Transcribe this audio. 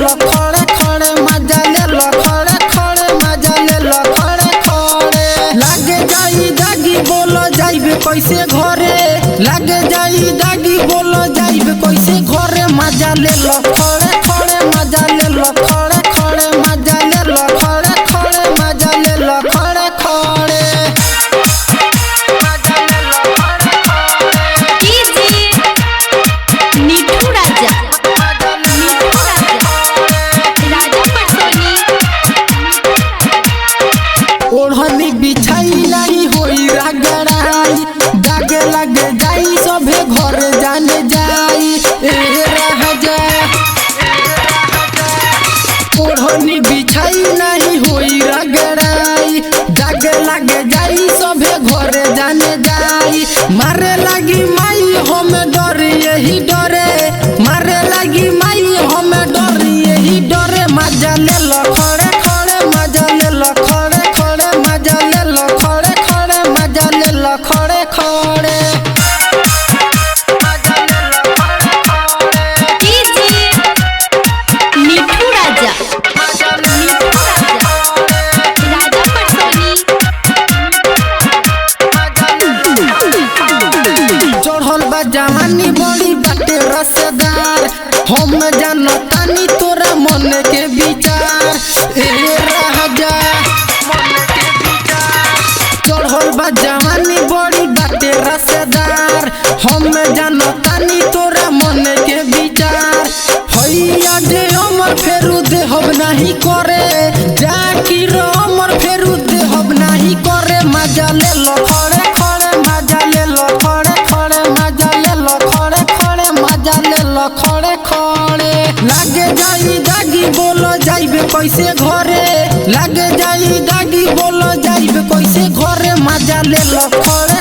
लो खड़े खड़े मजा ले लो खड़े खड़े मजा ले लो खड़े खड़े। लागे जाई दागी बोलो जाइबे कैसे घरे, लागे जाई दागी बोलो जाइबे कैसे घरे। मजा ले लो खड़े खड़े मजा ले लो खड़े खड़े मजा ले लो खड़े खड़े मजा ले लो खड़े खड़े। ओढ़नी बिछाई नहीं होई रगड़ाई, दागे लगे जाई सभे घर जाने जाई। ओढ़नी बिछाई नहीं होई रगड़ाई, दागे लगे जाई सभे घर जाने जाई। मारे लगी माई हमें डर यही डरे, मारे लगी माई हमें डर यही डरे। मजा ले लो खड़े खड़े मजा ले लो खड़े खड़े मजा ले लो खड़े खड़े मजा ले लो खड़े खड़े। चढ़ल बा जवानी बड़ी बाटे रसदार, हम जानो तानी तोरा मन के विचार। चढ़ल बा जवानी बड़ी बाटे रसदार, हम जानो तानी तोरा मन के विचार। हैया दे अमर फेरू देहब नहीं करे, जाकी रो अमर फेरू देहब नहीं करे। मजा ले लो खड़े खड़े मजा ले लो खड़े खड़े मजा ले लो खड़े खड़े मजा ले लो खड़े खड़े। लागे जाई दागी बोलो जाइबे कैसे घरे, लागे जाई दागी बोलो जाइबे कैसे घरे। मजा ले लो खड़े